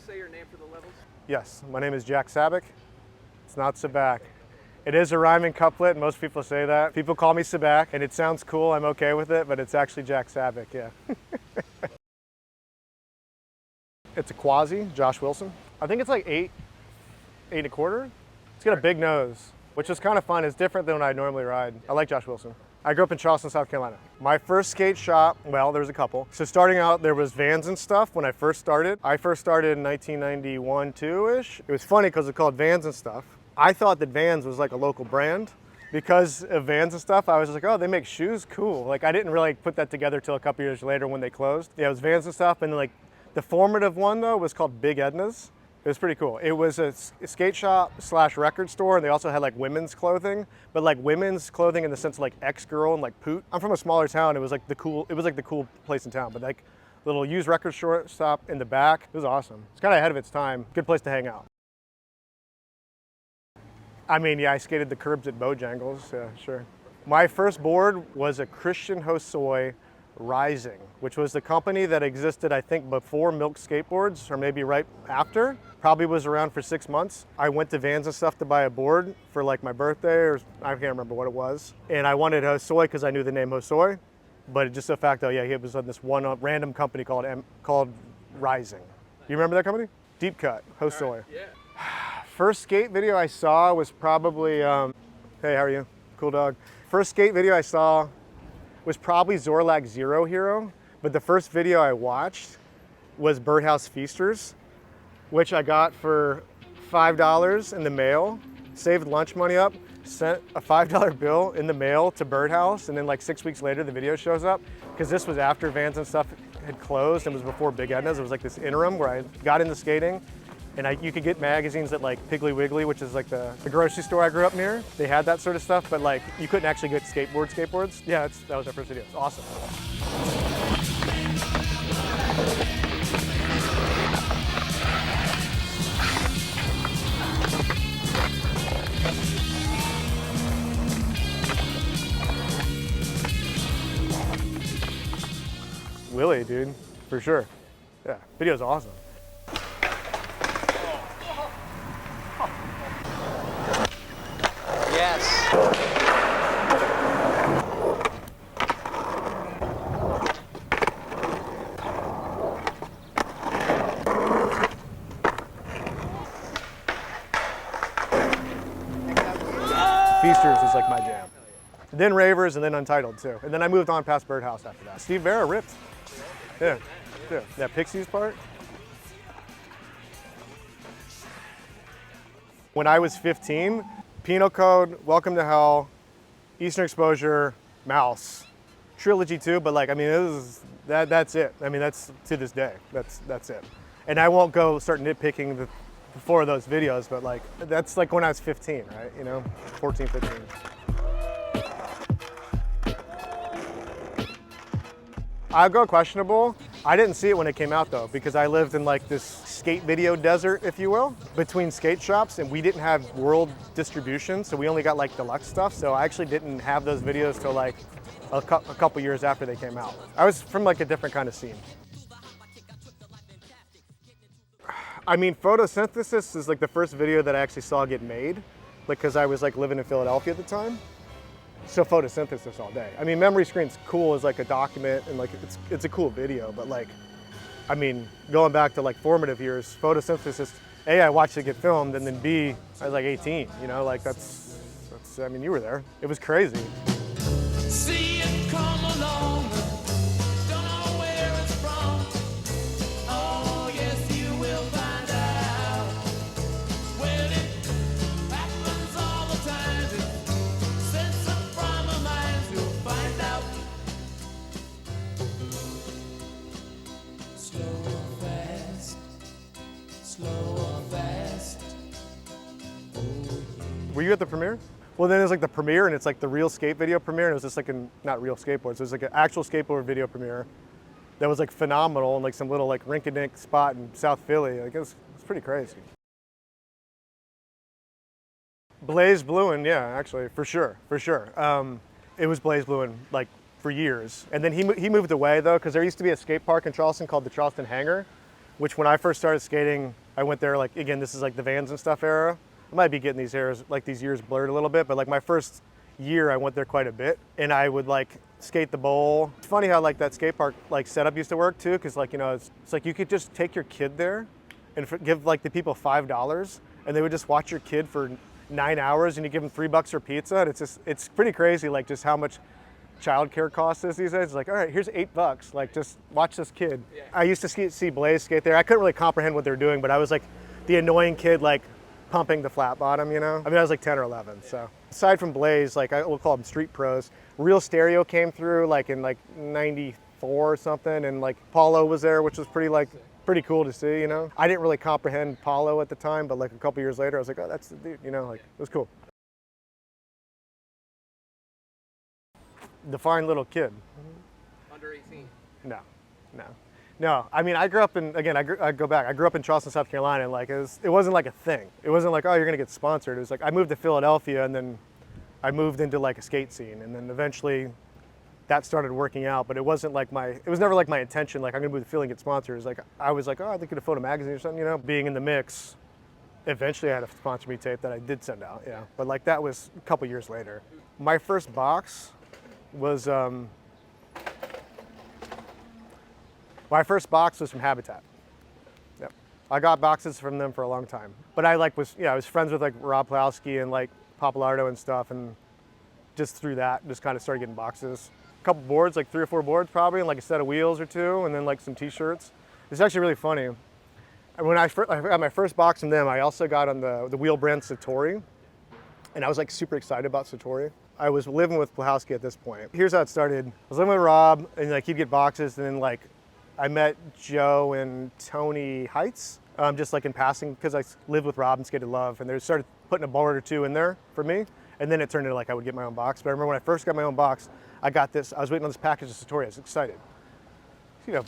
say your name for the levels? Yes, my name is Jack Sabback. It's not Sabback. It is a rhyming couplet, and most people say that. People call me Sabback, and it sounds cool, I'm okay with it, but it's actually Jack Sabback, yeah. It's a quasi, Josh Wilson. I think it's like 8.25. It's got a big nose, which is kind of fun. It's different than when I normally ride. I like Josh Wilson. I grew up in Charleston, South Carolina. My first skate shop, well, there was a couple. So starting out, there was Vans and stuff when I first started. I first started in 1991, 2-ish. It was funny because it's called Vans and stuff. I thought that Vans was like a local brand. Because of Vans and stuff, I was just like, oh, they make shoes, cool. Like I didn't really put that together till a couple years later when they closed. Yeah, it was Vans and stuff, and then like the formative one though was called Big Edna's. It was pretty cool. It was a skate shop / record store, and they also had like women's clothing, but like women's clothing in the sense of like X-Girl and like Poot. I'm from a smaller town. It was like the cool place in town, but like little used record shop in the back. It was awesome. It's kind of ahead of its time. Good place to hang out. I mean, yeah, I skated the curbs at Bojangles, yeah, sure. My first board was a Christian Hosoi Rising, which was the company that existed, I think, before Milk Skateboards, or maybe right after. Probably was around for 6 months. I went to Vans and stuff to buy a board for like my birthday, or I can't remember what it was. And I wanted Hosoi because I knew the name Hosoi, but just the fact that, yeah, he was on this one random company called Rising. You remember that company? Deep Cut, Hosoi. Yeah. First skate video I saw was probably, hey, how are you? Cool dog. First skate video I saw was probably Zorlak Zero Hero, but the first video I watched was Birdhouse Feasters, which I got for $5 in the mail, saved lunch money up, sent a $5 bill in the mail to Birdhouse, and then like 6 weeks later the video shows up, because this was after Vans and stuff had closed and was before Big Edna's. It was like this interim where I got into skating, and you could get magazines at like Piggly Wiggly, which is like the grocery store I grew up near. They had that sort of stuff, but like you couldn't actually get skateboards. Yeah, that was our first video. It's awesome. Willie, dude, for sure. Yeah, video's awesome. Yes. Feasters is like my jam. Then Ravers, and then Untitled too. And then I moved on past Birdhouse after that. Steve Vera ripped. Yeah, yeah. That Pixies part. When I was 15, Penal Code, Welcome to Hell, Eastern Exposure, Mouse, Trilogy 2, but like, I mean, that's it. I mean, that's to this day, that's it. And I won't go start nitpicking the 4 of those videos, but like, that's like when I was 15, right? You know, 14, 15. I'll go questionable. I didn't see it when it came out though, because I lived in like this skate video desert, if you will, between skate shops, and we didn't have world distribution, so we only got like deluxe stuff. So I actually didn't have those videos till like a couple years after they came out. I was from like a different kind of scene. I mean, Photosynthesis is like the first video that I actually saw get made, like because I was like living in Philadelphia at the time. So Photosynthesis all day. I mean, Memory Screen's cool as like a document, and like it's a cool video, but like, I mean, going back to like formative years, Photosynthesis, A, I watched it get filmed, and then B, I was like 18, you know, like that's I mean, you were there. It was crazy. See it come along, don't know where it's from. Oh yes, you will find out. Well, it happens all the time. Sense of from our minds, you'll find out. Slow or fast, slow or fast. Oh, yeah. Were you at the premiere? Well, then it was like the premiere, and it's like the real skate video premiere, and it was just like not real skateboards, it was like an actual skateboard video premiere that was like phenomenal, and like some little like rink-a-dink spot in South Philly. Like it was pretty crazy. Blaze Bluin, yeah, actually, for sure. It was Blaze Bluin like for years, and then he moved away though, because there used to be a skate park in Charleston called the Charleston Hangar, which when I first started skating, I went there like, again, this is like the Vans and stuff era. I might be getting these years blurred a little bit, but like my first year I went there quite a bit, and I would like skate the bowl. It's funny how like that skate park like setup used to work too, because like, you know, it's like you could just take your kid there and give like the people $5 and they would just watch your kid for 9 hours and you give them $3 for pizza. And it's pretty crazy like just how much childcare costs is these days. It's like, all right, here's $8, like just watch this kid. Yeah. I used to see Blaze skate there. I couldn't really comprehend what they were doing, but I was like the annoying kid like pumping the flat bottom, you know? I mean, I was like 10 or 11, so. Aside from Blaze, like we'll call them street pros, Real Stereo came through like in like 94 or something, and like Paulo was there, which was pretty cool to see, you know? I didn't really comprehend Paulo at the time, but like a couple years later, I was like, oh, that's the dude, you know, like it was cool. The fine little kid. Under 18? No. I mean, I grew up in, again, I go back, I grew up in Charleston, South Carolina, and like it wasn't like a thing. It wasn't like, oh, you're gonna get sponsored. It was like, I moved to Philadelphia and then I moved into like a skate scene, and then eventually that started working out, but it wasn't like it was never like my intention, like I'm gonna move to Philly and get sponsored. It was like, I was like, oh, I think get a photo magazine or something, you know? Being in the mix, eventually I had a sponsor me tape that I did send out, yeah. But like that was a couple years later. My first box was, my first box was from Habitat. Yep. I got boxes from them for a long time. But I was friends with like Rob Plowski and like Papalardo and stuff, and just through that, just kind of started getting boxes. A couple boards, like 3 or 4 boards probably, and like a set of wheels or 2, and then like some t-shirts. It's actually really funny. When I got my first box from them, I also got on the wheel brand Satori, and I was like super excited about Satori. I was living with Plowski at this point. Here's how it started. I was living with Rob, and like he'd get boxes, and then like I met Joe and Tony Heights, just like in passing, because I lived with Rob and skated Love, and they started putting a board or 2 in there for me, and then it turned into like I would get my own box. But I remember when I first got my own box, I was waiting on this package of Satori, I was excited. You know,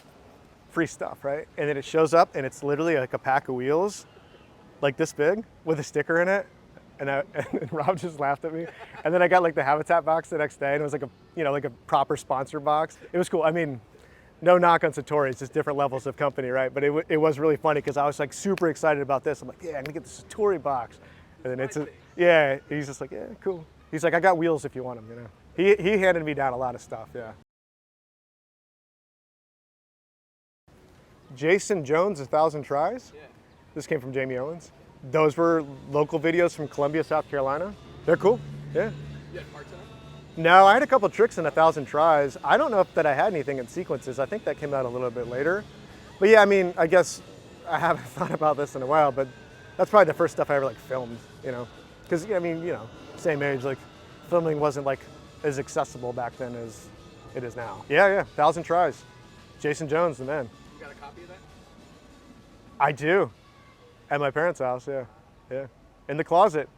free stuff, right? And then it shows up, and it's literally like a pack of wheels, like this big, with a sticker in it, and Rob just laughed at me. And then I got like the Habitat box the next day, and it was like a proper sponsor box. It was cool. I mean, no knock on Satori, it's just different levels of company, right? But it was really funny because I was like super excited about this. I'm like, yeah, I'm gonna get the Satori box. And then yeah, he's just like, yeah, cool. He's like, I got wheels if you want them, you know? He handed me down a lot of stuff, yeah. Jason Jones, 1,000 Tries. Yeah. This came from Jamie Owens. Those were local videos from Columbia, South Carolina. They're cool, yeah. You had parts in them? No, I had a couple tricks in 1,000 Tries. I don't know if that I had anything in sequences. I think that came out a little bit later. But yeah, I mean, I guess I haven't thought about this in a while, but that's probably the first stuff I ever like filmed, you know? Because, I mean, you know, same age, like filming wasn't like as accessible back then as it is now. Yeah, 1,000 Tries. Jason Jones, the man. You got a copy of that? I do. At my parents' house, yeah. In the closet.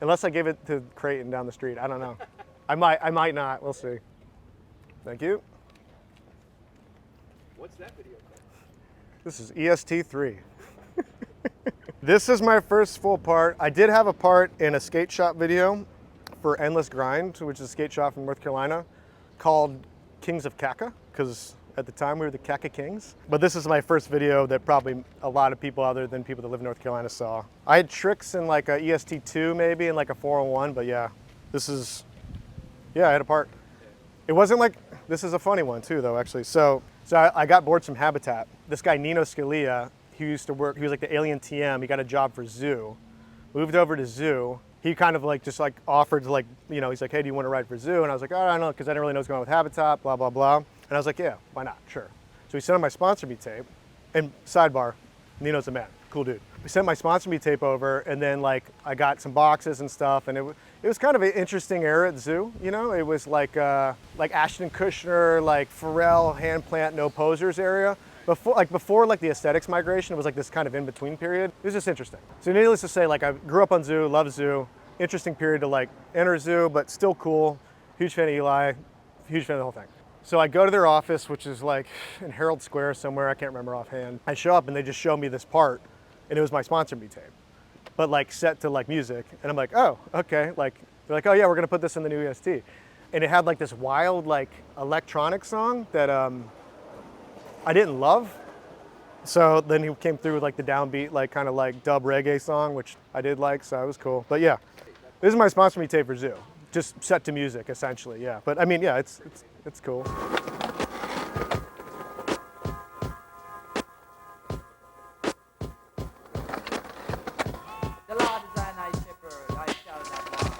Unless I gave it to Creighton down the street. I don't know. I might not. We'll see. Thank you. What's that video called? This is EST3. This is my first full part. I did have a part in a skate shop video for Endless Grind, which is a skate shop from North Carolina, called Kings of Caca, because at the time we were the Caca Kings. But this is my first video that probably a lot of people other than people that live in North Carolina saw. I had tricks in like a EST2 maybe, and like a 401, but yeah, I had a part. It wasn't like, this is a funny one too though, actually. So I got boards from Habitat. This guy, Nino Scalia, he used to work, he was like the Alien TM, he got a job for Zoo, moved over to Zoo. He kind of like, just like offered to like, you know, he's like, hey, do you want to ride for Zoo? And I was like, oh, I don't know, because I didn't really know what's going on with Habitat, blah, blah, blah. And I was like, yeah, why not, sure. So he sent him my sponsor me tape, and sidebar, Nino's a man, cool dude. We sent my sponsor me tape over, and then like, I got some boxes and stuff, and it was kind of an interesting era at Zoo, you know? It was like Ashton Kutcher, like Pharrell, hand plant, no posers area. Before the aesthetics migration, it was like this kind of in-between period. It was just interesting. So needless to say, like I grew up on Zoo, love Zoo, interesting period to like enter Zoo, but still cool. Huge fan of Eli, huge fan of the whole thing. So I go to their office, which is like in Herald Square somewhere, I can't remember offhand. I show up and they just show me this part, and it was my sponsor me tape, but like set to like music. And I'm like, oh, okay. Like, they're like, oh yeah, we're gonna put this in the new EST. And it had like this wild like electronic song that I didn't love, So then he came through with like the downbeat, like kind of like dub reggae song, which I did like, so it was cool. But yeah, this is my sponsor me tape for Zoo. Just set to music, essentially, yeah. But I mean, yeah, it's cool. The Lord is thy night shepherd, I shall not want.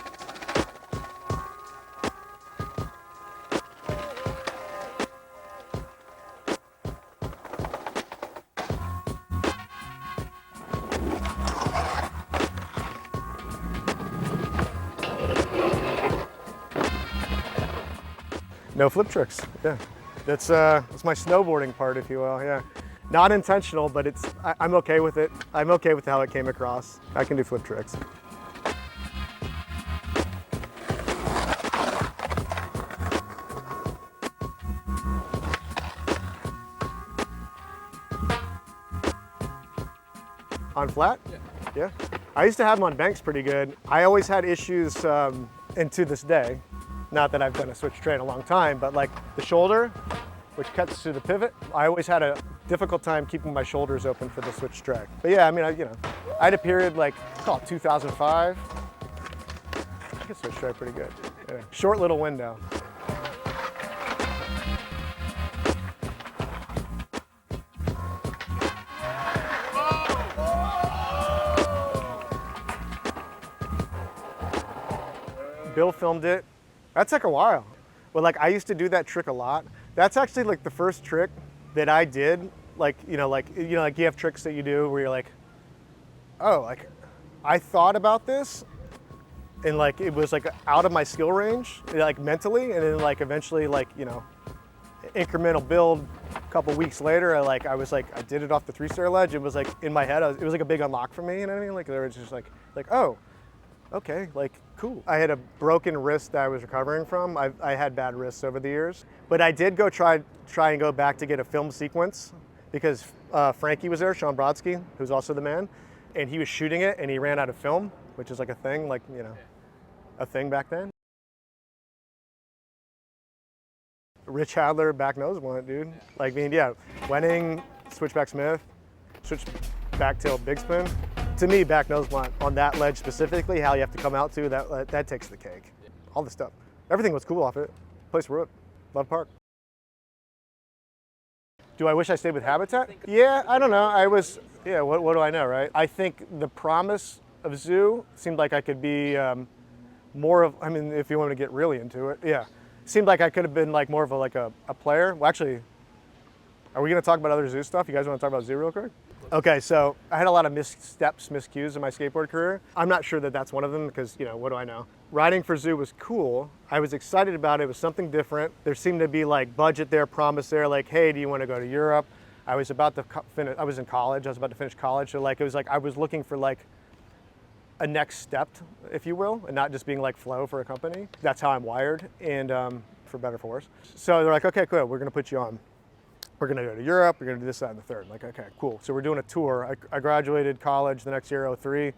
No flip tricks, yeah. That's my snowboarding part, if you will, yeah. Not intentional, but I'm okay with it. I'm okay with how it came across. I can do flip tricks. On flat? Yeah. I used to have them on banks pretty good. I always had issues, and to this day, not that I've done a switch tray in a long time, but like the shoulder, which cuts to the pivot, I always had a difficult time keeping my shoulders open for the switch tray. But yeah, I mean, I had a period like, call it 2005. I could switch tray pretty good. Yeah. Short little window. Bill filmed it. That took a while. But like I used to do that trick a lot. That's actually like the first trick that I did. Like you have tricks that you do where you're like, oh, like I thought about this and like it was like out of my skill range, like mentally, and then like eventually like, incremental build a couple weeks later, I did it off the 3-stair ledge. It was like in my head, it was like a big unlock for me, you know what I mean? Like there was just like, oh, okay, like cool. I had a broken wrist that I was recovering from. I had bad wrists over the years, but I did go try and go back to get a film sequence because Frankie was there, Sean Brodsky, who's also the man, and he was shooting it and he ran out of film, which is like a thing, like, a thing back then. Rich Hadler, back nose blunt, dude. Like, I mean, yeah, Wenning, switchback Smith, switch back tail big spin. To me, back nose blunt on that ledge specifically, how you have to come out to, that takes the cake. All the stuff. Everything was cool off it. Place wrote. Love Park. Do I wish I stayed with Habitat? Yeah, I don't know. What do I know, right? I think the promise of Zoo seemed like I could be more of, I mean, if you want to get really into it, yeah. Seemed like I could have been like more of a player. Well, actually, are we going to talk about other Zoo stuff? You guys want to talk about Zoo real quick? Okay, so I had a lot of missteps, miscues in my skateboard career. I'm not sure that that's one of them because, what do I know? Riding for Zoo was cool. I was excited about it. It was something different. There seemed to be like budget there, promise there, like, hey, do you want to go to Europe? I was about to finish, I was in college. I was about to finish college. So like, it was like, I was looking for like a next step, if you will, and not just being like flow for a company. That's how I'm wired, and for better or for worse. So they're like, okay, cool, we're gonna put you on. We're gonna go to Europe, we're gonna do this, that, and the third. Like, okay, cool. So we're doing a tour. I graduated college the next year, 03,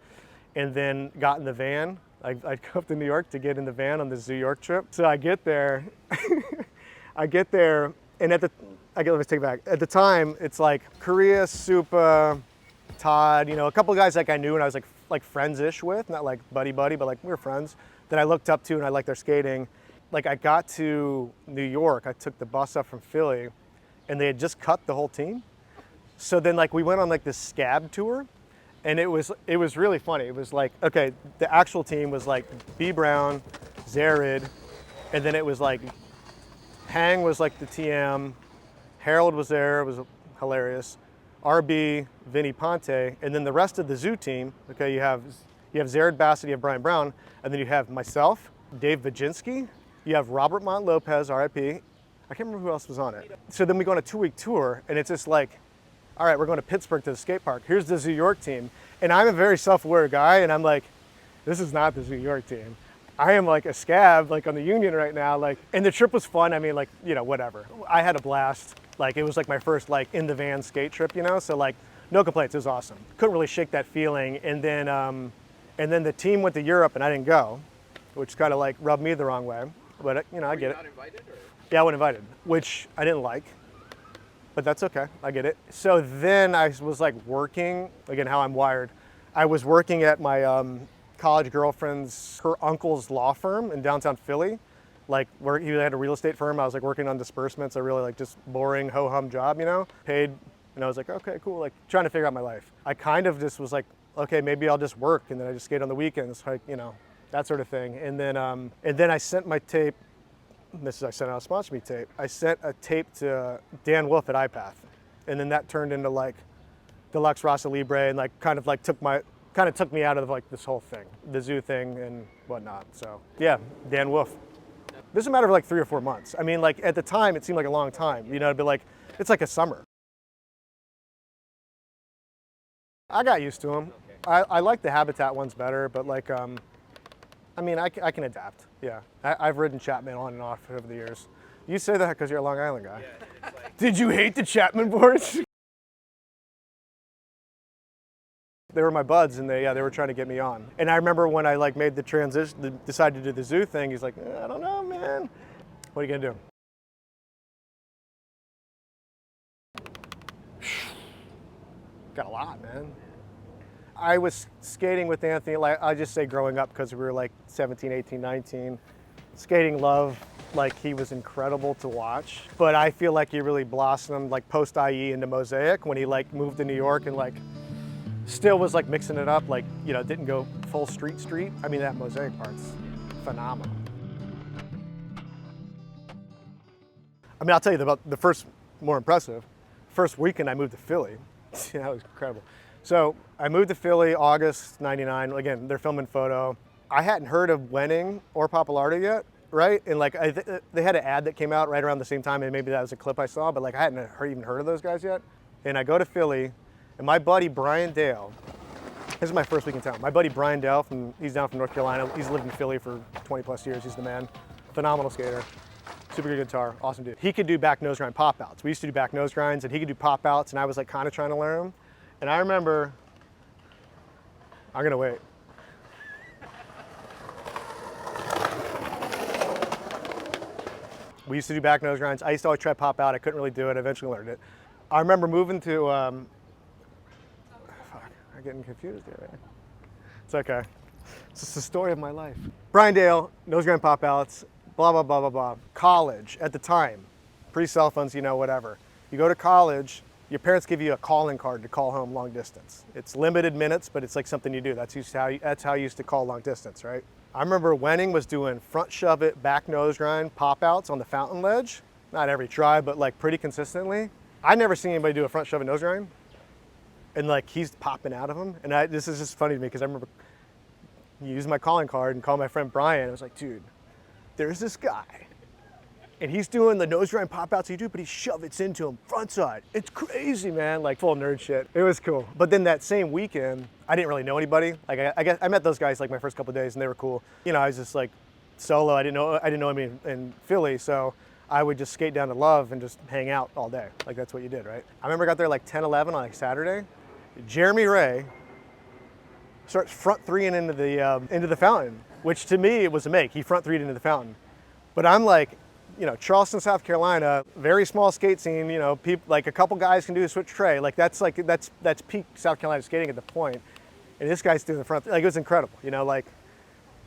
and then got in the van. I'd go up to New York to get in the van on the Zoo York trip. So I get there, and let's take it back. At the time, it's like Korea, Supa, Todd, a couple of guys like I knew and I was like friends-ish with, not like buddy, but like we were friends that I looked up to and I liked their skating. Like I got to New York, I took the bus up from Philly, and they had just cut the whole team. So then like we went on like this scab tour, and it was really funny. It was like, okay, the actual team was like B Brown, Zared, and then it was like Hang was like the TM, Harold was there, it was hilarious, RB, Vinny Ponte, and then the rest of the Zoo team, okay, you have Zared Bassett, you have Brian Brown, and then you have myself, Dave Vajinsky, you have Robert Mont Lopez, RIP, I can't remember who else was on it. So then we go on a 2-week tour, and it's just like, all right, we're going to Pittsburgh to the skate park. Here's the Zoo York team. And I'm a very self-aware guy, and I'm like, this is not the Zoo York team. I am like a scab, like on the Union right now. Like, and the trip was fun. I mean, like, whatever. I had a blast. Like, it was like my first like in the van skate trip, So like, no complaints. It was awesome. Couldn't really shake that feeling. And then the team went to Europe, and I didn't go, which kind of like rubbed me the wrong way. But I get it. Not invited, or? Yeah, I wasn't invited, which I didn't like. but that's okay. I get it. So then I was like working, again, how I'm wired. I was working at my college girlfriend's, her uncle's law firm in downtown Philly. Like where he had a real estate firm. I was like working on disbursements, a really like just boring ho-hum job, you know, paid. And I was like, okay, cool. Like trying to figure out my life. I kind of just was like, okay, maybe I'll just work. And then I just skate on the weekends, like, you know, that sort of thing. And then I sent my tape. I sent out a sponsor me tape. I sent a tape to Dan Wolf at Ipath. And then that turned into like Deluxe Rasa Libre and like kind of took me out of like this whole thing, the zoo thing and whatnot. So yeah, Dan Wolf. This is a matter of like 3 or 4 months. I mean, like at the time, it seemed like a long time. You know, it'd be like, it's like a summer. I got used to them. I like the habitat ones better, but like, I mean, I can adapt. Yeah, I've ridden Chapman on and off over the years. You say that because you're a Long Island guy. Yeah, it's like, Did you hate the Chapman boards? They were my buds, and they were trying to get me on. And I remember when I like made the transition, decided to do the zoo thing. He's like, I don't know, man. What are you gonna do? Got a lot, man. I was skating with Anthony, like I just say growing up because we were like 17, 18, 19. Skating love, like he was incredible to watch. But I feel like he really blossomed like post-IE into Mosaic when he like moved to New York and like still was like mixing it up, like, you know, didn't go full street. I mean, that Mosaic part's phenomenal. I mean, I'll tell you about the first, more impressive, first weekend I moved to Philly. That was incredible. So I moved to Philly August '99. Again, they're filming photo. I hadn't heard of Wenning or Populardo yet, right? And like they had an ad that came out right around the same time, and maybe that was a clip I saw, but like I hadn't even heard of those guys yet. And I go to Philly, and my buddy Brian Dale, this is my first week in town. My buddy Brian Dale, he's down from North Carolina. He's lived in Philly for 20 plus years. He's the man. Phenomenal skater. Super good guitar, awesome dude. He could do back nose grind pop outs. We used to do back nose grinds, and he could do pop outs, and I was like kind of trying to learn them. And I remember, I'm gonna wait. We used to do back nose grinds. I used to always try pop out. I couldn't really do it. I eventually learned it. I remember moving to, I'm getting confused here, man. It's okay. It's just the story of my life. Brian Dale, nose grind pop outs, blah, blah, blah, blah, blah. College at the time, pre-cell phones, you know, whatever. You go to college, your parents give you a calling card to call home long distance. It's limited minutes, but it's like something you do. That's how you used to call long distance, right? I remember Wenning was doing front shove it, back nose grind, pop outs on the fountain ledge. Not every try, but like pretty consistently. I'd never seen anybody do a front shove it nose grind. And like he's popping out of them. And this is just funny to me because I remember using my calling card and calling my friend Brian. I was like, dude, there's this guy. And he's doing the nose grind pop outs you do, but he shoves into him front side. It's crazy, man, like full nerd shit. It was cool. But then that same weekend, I didn't really know anybody. Like I met those guys like my first couple of days and they were cool. You know, I was just like solo. I didn't know anybody in Philly. So I would just skate down to Love and just hang out all day. Like that's what you did, right? I remember I got there like 10, 11 on like Saturday. Jeremy Ray starts front threeing into the fountain, which to me it was a make. He front threed into the fountain. But I'm like, you know, Charleston, South Carolina, very small skate scene, you know, people, like a couple guys can do a switch tray. Like that's peak South Carolina skating at the point. And this guy's doing the front, like it was incredible, you know, like,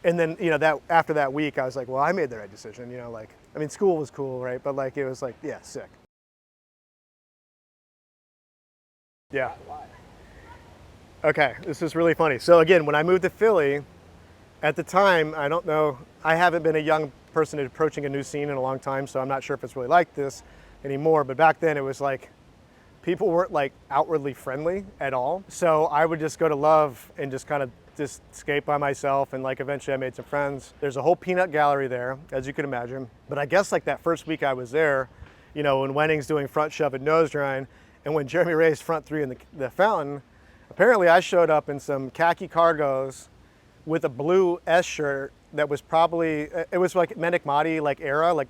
and then, you know, that after that week, I was like, well, I made the right decision, you know, like, I mean, school was cool, right? But like, it was like, yeah, sick. Yeah. Okay, this is really funny. So again, when I moved to Philly, at the time, I don't know, I haven't been a young person approaching a new scene in a long time, so I'm not sure if it's really like this anymore, but back then it was like, people weren't like outwardly friendly at all. So I would just go to Love and just kind of just skate by myself, and like eventually I made some friends. There's a whole peanut gallery there, as you can imagine. But I guess like that first week I was there, you know, when Wenning's doing front shove and nose grind, and when Jeremy Ray's front three in the fountain, apparently I showed up in some khaki cargos with a blue S shirt that was probably, it was like Mendic Mati like era, like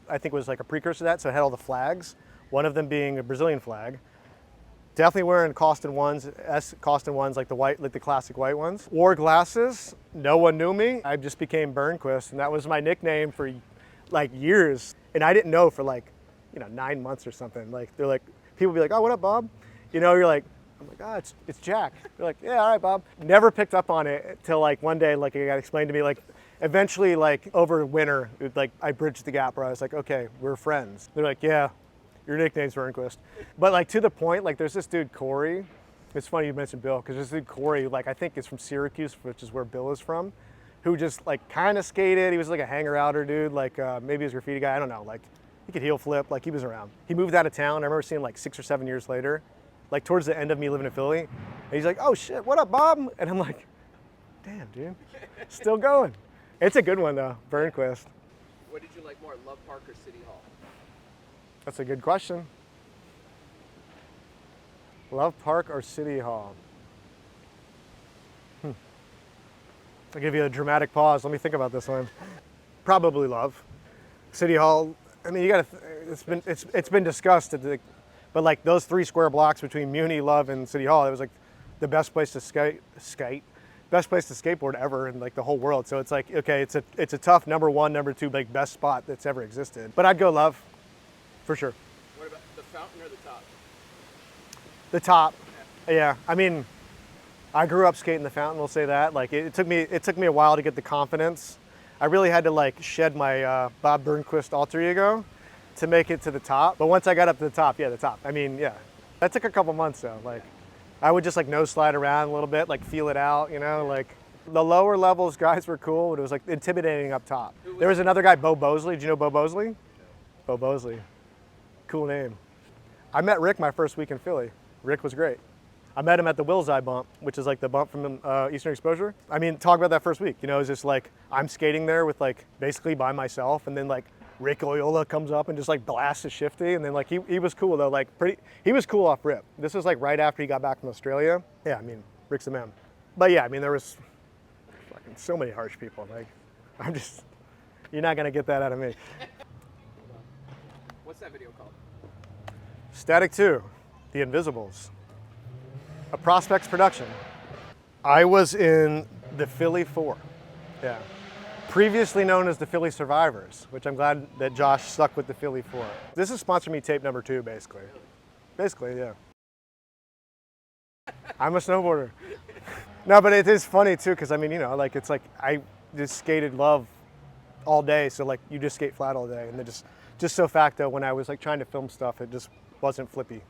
I think it was like a precursor to that, so it had all the flags, one of them being a Brazilian flag. Definitely wearing Costin ones, Costin ones, like the white, like the classic white ones. Wore glasses, no one knew me. I just became Burnquist, and that was my nickname for like years. And I didn't know for like, you know, 9 months or something. Like they're like, People be like, oh, what up, Bob? You know, you're like, I'm like, oh, it's Jack. You're like, yeah, all right, Bob. Never picked up on it till like one day, like it got explained to me, like eventually, like over winter, like I bridged the gap where I was like, okay, we're friends. They're like, yeah, your nickname's Vernquist. But like to the point, like there's this dude, Corey. It's funny you mentioned Bill, because this dude, Corey, like I think is from Syracuse, which is where Bill is from, who just like kind of skated. He was like a hanger-outer dude, like maybe he was a graffiti guy, I don't know. Like he could heel flip, like he was around. He moved out of town. I remember seeing him like 6 or 7 years later, like towards the end of me living in Philly. And he's like, oh shit, what up, Bob? And I'm like, damn, dude, still going. It's a good one though, Vernquist. What did you like more, Love Park or City Hall? That's a good question. Love Park or City Hall? I'll give you a dramatic pause. Let me think about this one. Probably Love. City Hall, I mean, you gotta, it's been discussed, but like those 3 square blocks between Muni, Love, and City Hall, it was like the best place to skate, best place to skateboard ever in like the whole world. So it's like, okay, it's a tough number 1, number 2, like best spot that's ever existed. But I'd go Love, for sure. What about the fountain or the top? The top, yeah. I mean, I grew up skating the fountain, we'll say that. Like it took me a while to get the confidence. I really had to like shed my Bob Burnquist alter ego to make it to the top. But once I got up to the top, yeah, the top. I mean, yeah, that took a couple months though. Like I would just like nose slide around a little bit, like feel it out, you know, like the lower levels guys were cool, but it was like intimidating up top. There was another guy, Bo Bosley. Do you know Bo Bosley? No. Bo Bosley, cool name. I met Rick my first week in Philly. Rick was great. I met him at the Will's Eye bump, which is like the bump from Eastern Exposure. I mean, talk about that first week. You know, it's just like, I'm skating there with like, basically by myself, and then like Rick Oyola comes up and just like blasts a shifty, and then like, he was cool though, like he was cool off rip. This was like right after he got back from Australia. Yeah, I mean, Rick's the man. But yeah, I mean, there was fucking so many harsh people. Like, you're not gonna get that out of me. What's that video called? Static 2, The Invisibles. A Prospects production. I was in the Philly 4, yeah. Previously known as the Philly Survivors, which I'm glad that Josh stuck with the Philly 4. This is Sponsor Me tape number 2, basically. Basically, yeah. I'm a snowboarder. No, but it is funny too, because I mean, you know, like it's like I just skated Love all day, so like you just skate flat all day, and then just so facto, when I was like trying to film stuff, it just wasn't flippy.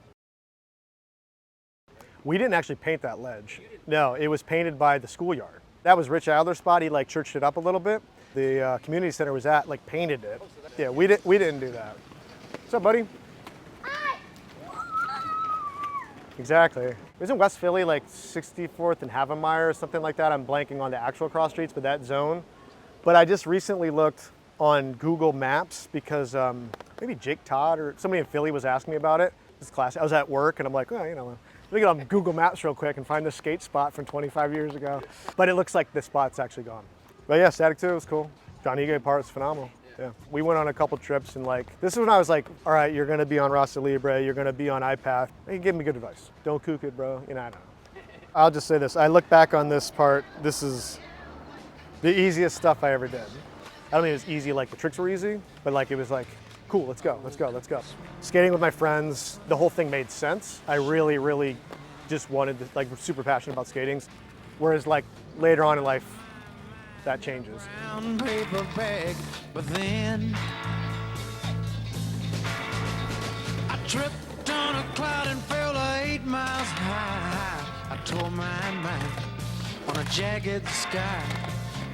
We didn't actually paint that ledge. No, it was painted by the schoolyard. That was Rich Adler's spot. He like churched it up a little bit. The community center was at, like painted it. Yeah, we didn't do that. What's up, buddy? Hi. Exactly. It was in West Philly, like 64th and Havemeyer or something like that. I'm blanking on the actual cross streets, but that zone. But I just recently looked on Google Maps because maybe Jake Todd or somebody in Philly was asking me about it. This class, I was at work and I'm like, oh, you know, let me get on Google Maps real quick and find this skate spot from 25 years ago. But it looks like this spot's actually gone. But yeah, Static 2 was cool. John Ige part was phenomenal. Yeah. We went on a couple trips and like, this is when I was like, all right, you're gonna be on Rasa Libre, you're gonna be on Ipath. He gave me good advice. Don't kook it, bro. You know, I don't know. I'll just say this. I look back on this part, this is the easiest stuff I ever did. I don't mean it was easy like the tricks were easy, but like it was like, cool, let's go, let's go, let's go. Skating with my friends, the whole thing made sense. I really, really just wanted to, like, super passionate about skating. Whereas like later on in life, that changes. Brown paper bag, but then I tripped on a cloud and fell 8 miles high. I tore my mind on a jagged sky.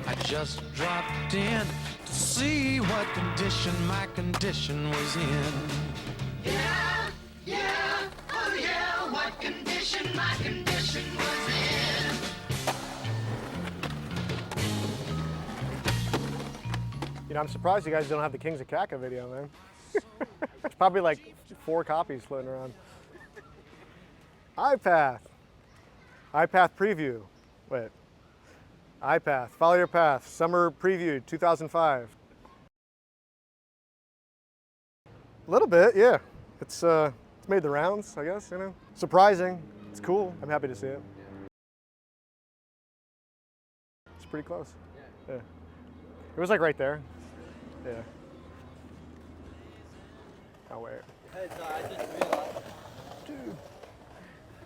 I just dropped in to see what condition my condition was in. Yeah, yeah, oh yeah, what condition my condition was in. You know, I'm surprised you guys don't have the Kings of Kaka video, man. There's probably like 4 copies floating around. Ipath. Ipath preview. Wait. Ipath. Follow your path. Summer preview 2005. A little bit, yeah. It's made the rounds, I guess, you know. Surprising. It's cool. I'm happy to see it. It's pretty close. Yeah. It was like right there. Yeah. Oh, wait. Hey, so I just realized dude.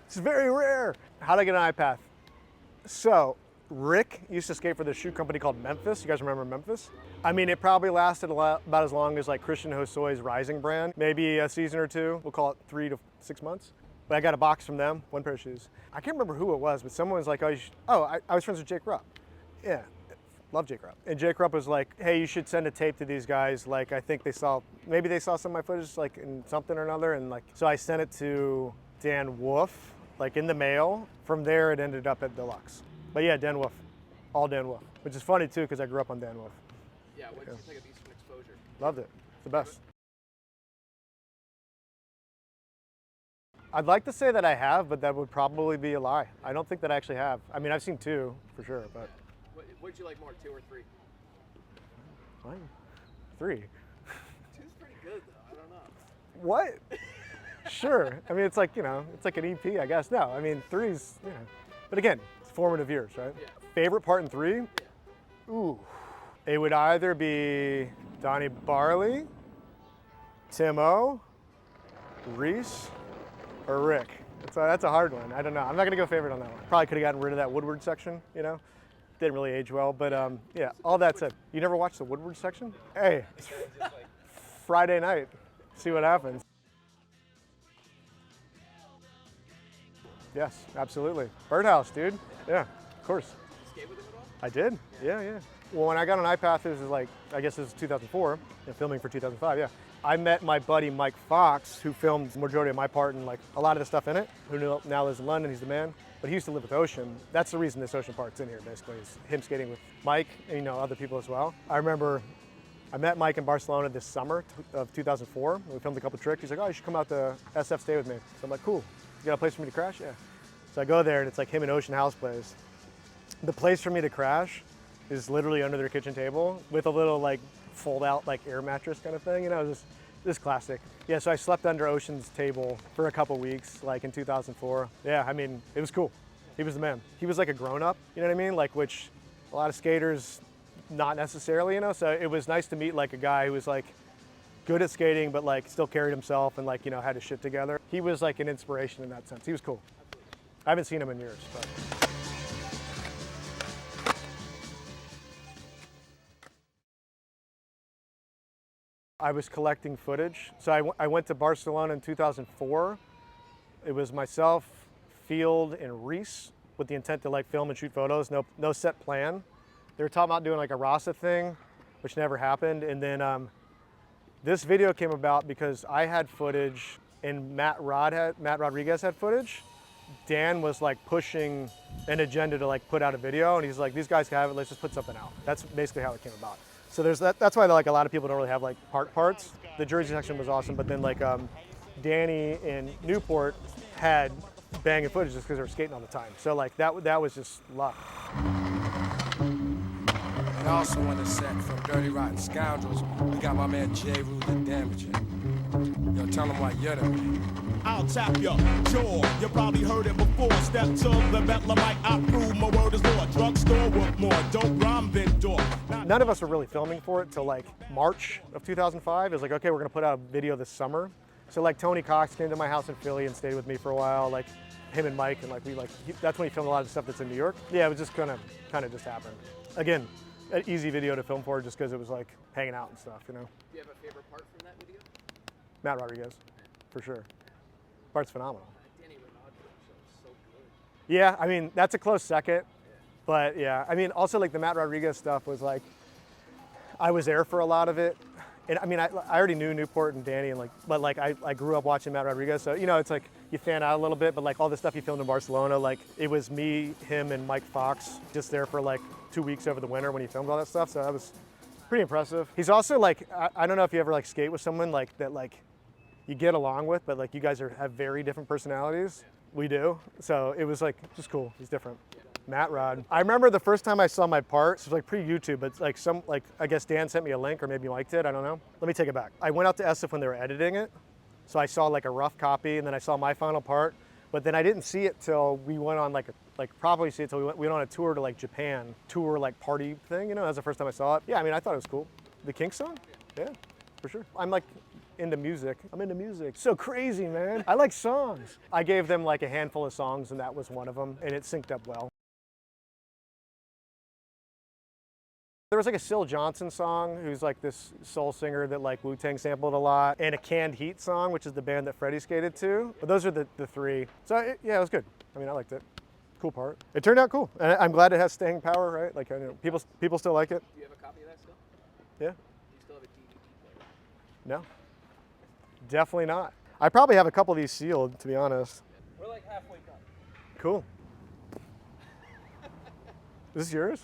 It's very rare. How'd I get an Ipath? So, Rick used to skate for this shoe company called Memphis. You guys remember Memphis? I mean, it probably lasted about as long as like Christian Hosoi's Rising brand. Maybe a season or two. We'll call it 3 to 6 months. But I got a box from them, one pair of shoes. I can't remember who it was, but someone was like, I was friends with Jake Rupp. Yeah, love Jake Rupp. And Jake Rupp was like, hey, you should send a tape to these guys. Like, I think maybe they saw some of my footage like in something or another. And like, so I sent it to Dan Wolf, like in the mail. From there, it ended up at Deluxe. But yeah, Dan Wolf, all Dan Wolf, which is funny too, because I grew up on Dan Wolf. Yeah, what did you think of Eastern Exposure? Loved it, it's the best. I'd like to say that I have, but that would probably be a lie. I don't think that I actually have. I mean, I've seen 2 for sure, but. What did you like more, 2 or 3? Fine. 3. 2's pretty good though, I don't know. What? Sure, I mean, it's like, you know, it's like an EP, I guess. No, I mean, 3's, you know. But again, it's formative years, right? Yeah. Favorite part in 3? Yeah. Ooh. It would either be Donnie Barley, Tim O, Reese, or Rick. That's a hard one. I don't know. I'm not gonna go favorite on that one. Probably could have gotten rid of that Woodward section, you know? Didn't really age well, but yeah, all that said. You never watched the Woodward section? Hey, it's Friday night. See what happens. Yes, absolutely. Birdhouse, dude. Yeah, of course. Did you skate with him at all? I did, yeah. Well, when I got on Ipath, this is like, I guess this is 2004, and filming for 2005, yeah. I met my buddy Mike Fox, who filmed the majority of my part and like a lot of the stuff in it, who now lives in London, he's the man. But he used to live with Ocean. That's the reason this Ocean part's in here, basically, is him skating with Mike and, you know, other people as well. I remember I met Mike in Barcelona this summer of 2004. We filmed a couple tricks. He's like, oh, you should come out to SF stay with me. So I'm like, cool. You got a place for me to crash? Yeah. So I go there and it's like him and Ocean house plays. The place for me to crash is literally under their kitchen table with a little like fold out like air mattress kind of thing, you know, just classic. Yeah, so I slept under Ocean's table for a couple weeks, like in 2004. Yeah, I mean, it was cool. He was the man. He was like a grown up, you know what I mean? Like, which a lot of skaters, not necessarily, you know? So it was nice to meet like a guy who was like good at skating, but like still carried himself and like, you know, had his shit together. He was like an inspiration in that sense. He was cool. I haven't seen him in years, but. I was collecting footage. So I went to Barcelona in 2004. It was myself, Field, and Reese with the intent to like film and shoot photos, no set plan. They were talking about doing like a Rasa thing, which never happened. And then this video came about because I had footage and Matt Rodriguez had footage. Dan was like pushing an agenda to like put out a video, and he's like, these guys can have it, let's just put something out. That's basically how it came about. So there's that's why like a lot of people don't really have like parts. The Jersey section was awesome, but then like Danny in Newport had banging footage just because they were skating all the time. So like that was just luck. And also on the set from Dirty Rotten Scoundrels, we got my man J. Rue the Damager. Yo, tell him why you're the man. I'll tap your jaw. You probably heard it before. Step to the Bethlehemite, I prove my word is law. Drugstore with more dope rhyme vendor. None of us were really filming for it till like March of 2005. It was like, okay, we're gonna put out a video this summer. So like Tony Cox came to my house in Philly and stayed with me for a while. Like him and Mike, and like that's when he filmed a lot of the stuff that's in New York. Yeah, it was just kind of just happened. Again, an easy video to film for just because it was like hanging out and stuff, you know. Do you have a favorite part from that video? Matt Rodriguez, for sure. Part's phenomenal. Danny Renaud show is so good. Yeah, I mean, that's a close second. But yeah, I mean, also like the Matt Rodriguez stuff was like, I was there for a lot of it. And I mean, I already knew Newport and Danny, and like, but like I grew up watching Matt Rodriguez. So, you know, it's like you fan out a little bit, but like all the stuff he filmed in Barcelona, like it was me, him, and Mike Fox just there for like 2 weeks over the winter when he filmed all that stuff. So that was pretty impressive. He's also like, I don't know if you ever like skate with someone like that, like you get along with, but like you guys have very different personalities. We do. So it was like just cool. He's different. Matt Rod. I remember the first time I saw my part, it was like pre-YouTube, but like I guess Dan sent me a link, or maybe Mike did, I don't know. Let me take it back. I went out to SF when they were editing it. So I saw like a rough copy, and then I saw my final part, but then I didn't see it till we went on probably see it till we went on a tour to like Japan, tour like party thing, you know, that was the first time I saw it. Yeah, I mean, I thought it was cool. The Kink song? Yeah, for sure. I'm like into music. I'm into music. So crazy, man. I like songs. I gave them like a handful of songs, and that was one of them, and it synced up well. There was like a Syl Johnson song, who's like this soul singer that like Wu-Tang sampled a lot, and a Canned Heat song, which is the band that Freddie skated to. But those are the three. So yeah, it was good. I mean, I liked it. Cool part. It turned out cool. And I'm glad it has staying power, right? Like, I know people still like it. Do you have a copy of that still? Yeah. Do you still have a DVD player? No. Definitely not. I probably have a couple of these sealed, to be honest. We're like halfway done. Cool. This is yours?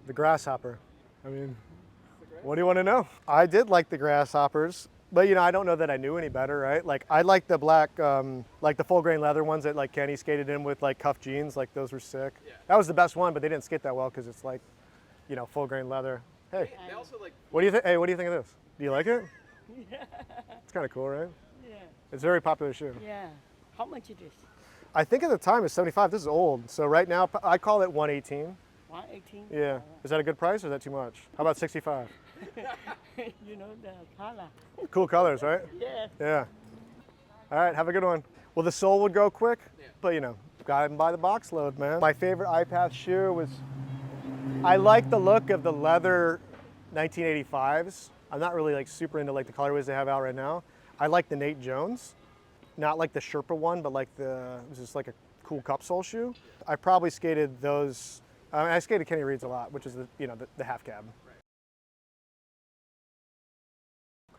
The grasshopper. I mean, what do you want to know? I did like the grasshoppers, but you know, I don't know that I knew any better, right? Like, I like the black, like the full grain leather ones that like Kenny skated in with like cuff jeans, like those were sick. Yeah. That was the best one, but they didn't skate that well because it's like, you know, full grain leather. Hey, They also like, what do you think? Hey, what do you think of this? Do you like it? Yeah. It's kind of cool, right? Yeah. It's a very popular shoe. Yeah. How much it is? I think at the time it was 75. This is old. So right now I call it 118. 118? Yeah. Is that a good price or is that too much? How about 65? You know the color. Cool colors, right? Yeah. Yeah. All right, have a good one. Well, the sole would go quick, Yeah. but you know, got him by the box load, man. My favorite Ipath shoe was, I like the look of the leather 1985s. I'm not really like super into like the colorways they have out right now. I like the Nate Jones, not like the Sherpa one, but like it was just like a cool cup sole shoe. I probably skated those. I mean, I skated Kenny Reed's a lot, which is the half cab.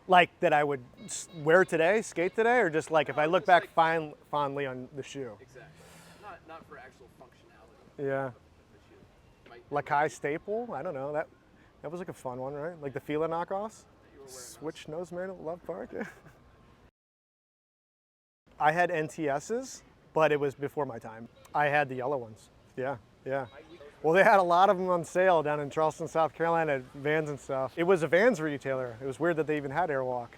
Like that I would wear today, skate today, or just like if I look back fondly on the shoe. exactly. Not for actual functionality. Yeah. of the shoe. Might- Lakai staple. I don't know. That was like a fun one, right? Like the Fila knockoffs. you were wearing those. Switch nose man at Love Park. Yeah. I had NTSs, but it was before my time. I had the yellow ones. Yeah, yeah. Well, they had a lot of them on sale down in Charleston, South Carolina at Vans and stuff. It was a Vans retailer. It was weird that they even had Airwalk.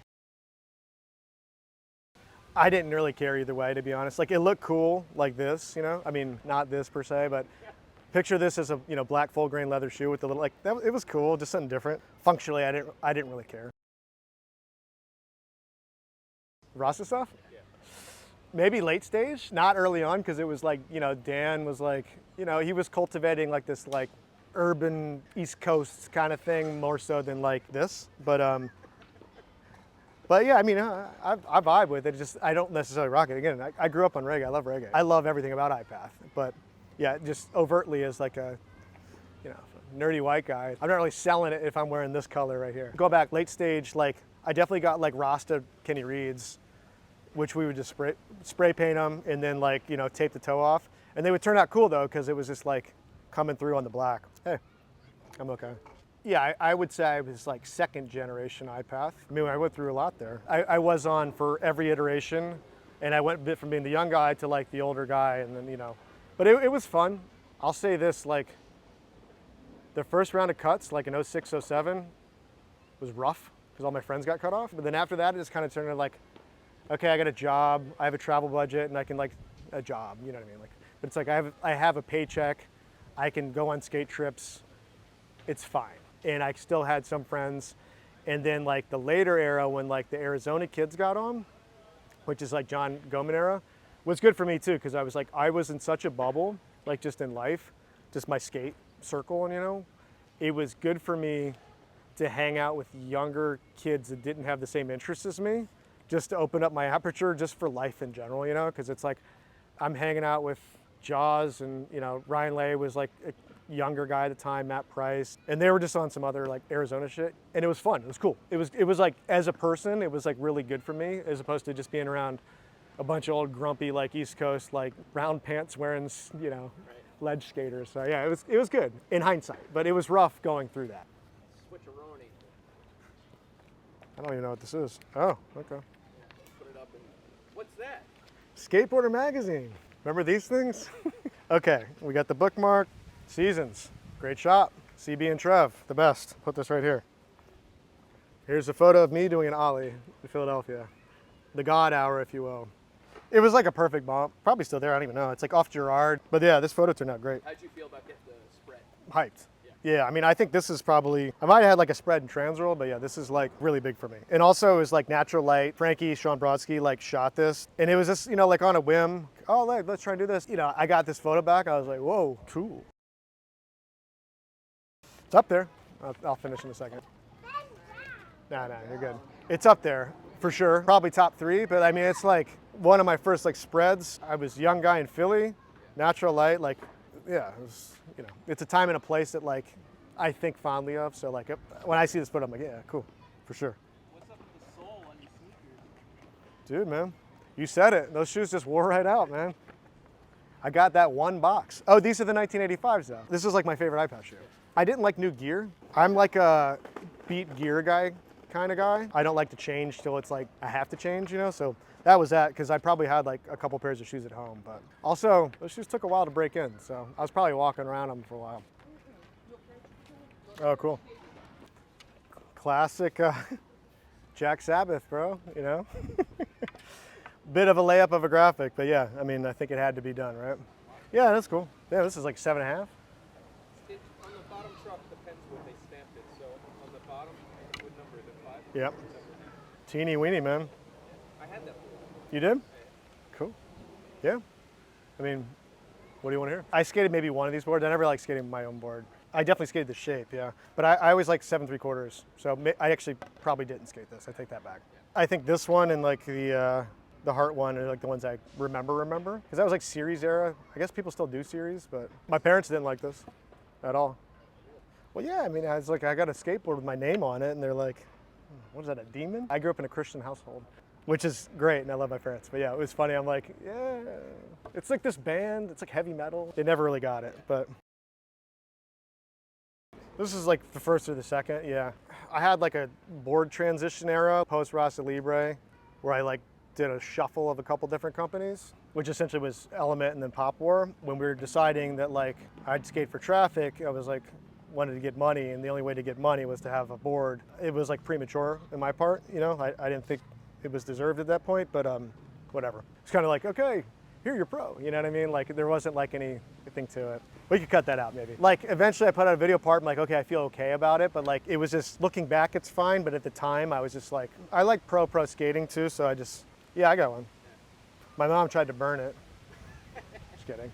I didn't really care either way, to be honest. Like, it looked cool like this, you know? I mean, not this per se, but picture this as a, you know, black full grain leather shoe with the little, like, it was cool, just something different. Functionally, I didn't really care. Rasta stuff? Maybe late stage, not early on, because it was like, you know, Dan was like, you know, he was cultivating like this like urban East Coast kind of thing more so than like this. But yeah, I mean, I vibe with it. Just I don't necessarily rock it. Again, I grew up on reggae. I love reggae. I love everything about Ipath. But yeah, just overtly as like a, you know, nerdy white guy. I'm not really selling it if I'm wearing this color right here. Go back late stage, like I definitely got like Rasta Kenny Reeds, which we would just spray paint them and then like, you know, tape the toe off. And they would turn out cool though, because it was just like coming through on the black. Hey, I'm okay. Yeah, I would say I was like second generation Ipath. I mean, I went through a lot there. I was on for every iteration, and I went a bit from being the young guy to like the older guy, and then, you know, but it was fun. I'll say this, like the first round of cuts, like in 06, 07, was rough because all my friends got cut off. But then after that, it just kind of turned into like, okay, I got a job, I have a travel budget, and I can like a job, you know what I mean? Like, but it's like I have a paycheck, I can go on skate trips, it's fine. And I still had some friends. And then like the later era when like the Arizona kids got on, which is like John Goman era, was good for me too, because I was in such a bubble, like just in life, just my skate circle, and you know, it was good for me to hang out with younger kids that didn't have the same interests as me, just to open up my aperture just for life in general, you know, because it's like I'm hanging out with Jaws, and you know, Ryan Lay was like a younger guy at the time, Matt Price, and they were just on some other like Arizona shit, and it was fun. It was cool. It was like, as a person, it was like really good for me, as opposed to just being around a bunch of old grumpy like East Coast like round pants wearing, you know, ledge skaters. So yeah, it was good in hindsight, but it was rough going through that. Switcheroni. I don't even know what this is. Oh, okay. Put it up and what's that? Skateboarder magazine. Remember these things? Okay, we got the bookmark. Seasons, great shop. CB and Trev, the best. Put this right here. Here's a photo of me doing an ollie in Philadelphia. The God hour, if you will. It was like a perfect bump. Probably still there, I don't even know. It's like off Girard. But yeah, this photo turned out great. How'd you feel about getting the spread? Hyped. Yeah, I mean, I think this is probably, I might have had like a spread and trans roll, but yeah, this is like really big for me. And also it was like natural light. Frankie, Sean Brodsky like shot this. And it was just, you know, like on a whim, oh, let's try and do this. You know, I got this photo back. I was like, whoa, cool. It's up there. I'll finish in a second. Nah, you're good. It's up there for sure. Probably top 3, but I mean, it's like one of my first like spreads. I was a young guy in Philly, natural light, like, yeah, it was, you know, it's a time and a place that like I think fondly of. So like when I see this photo, I'm like, yeah, cool, for sure. What's up with the sole on your sneakers? Dude, man, you said it. Those shoes just wore right out, man. I got that one box. Oh, these are the 1985s though. This is like my favorite Ipath shoe. I didn't like new gear. I'm like a beat gear guy kind of guy. I don't like to change till it's like I have to change, you know? So that was that, because I probably had like a couple pairs of shoes at home. But also, those shoes took a while to break in. So I was probably walking around them for a while. Oh, cool. Classic Jack Sabback, bro, you know? Bit of a layup of a graphic, but yeah, I mean, I think it had to be done, right? Yeah, that's cool. Yeah, this is like 7.5. On the bottom truck depends what they stamped it. So on the bottom, what number is it? 5? Yep. Teeny weeny, man. I had that. You did? Cool. Yeah. I mean, what do you want to hear? I skated maybe one of these boards. I never liked skating my own board. I definitely skated the shape, yeah. But I always liked 7 3/4. So I actually probably didn't skate this. I take that back. I think this one and like the Heart one are like the ones I remember. Because that was like series era. I guess people still do series, but my parents didn't like this at all. Well, yeah, I mean, I was like, I got a skateboard with my name on it, and they're like, what is that, a demon? I grew up in a Christian household, which is great, and I love my parents. But yeah, it was funny. I'm like, yeah, it's like this band. It's like heavy metal. They never really got it, but this is like the first or the second, yeah. I had like a board transition era post Rasa Libre where I like did a shuffle of a couple different companies, which essentially was Element and then Pop War. When we were deciding that like I'd skate for traffic, I was like, wanted to get money, and the only way to get money was to have a board. It was like premature in my part, you know? I didn't think it was deserved at that point, but whatever. It's kind of like, okay, here you're pro, you know what I mean? Like there wasn't like anything to it. We could cut that out maybe. Like eventually I put out a video part, I'm like, okay, I feel okay about it, but like it was just, looking back it's fine, but at the time I was just like, I like pro skating too, so I just, yeah, I got one. My mom tried to burn it. Just kidding.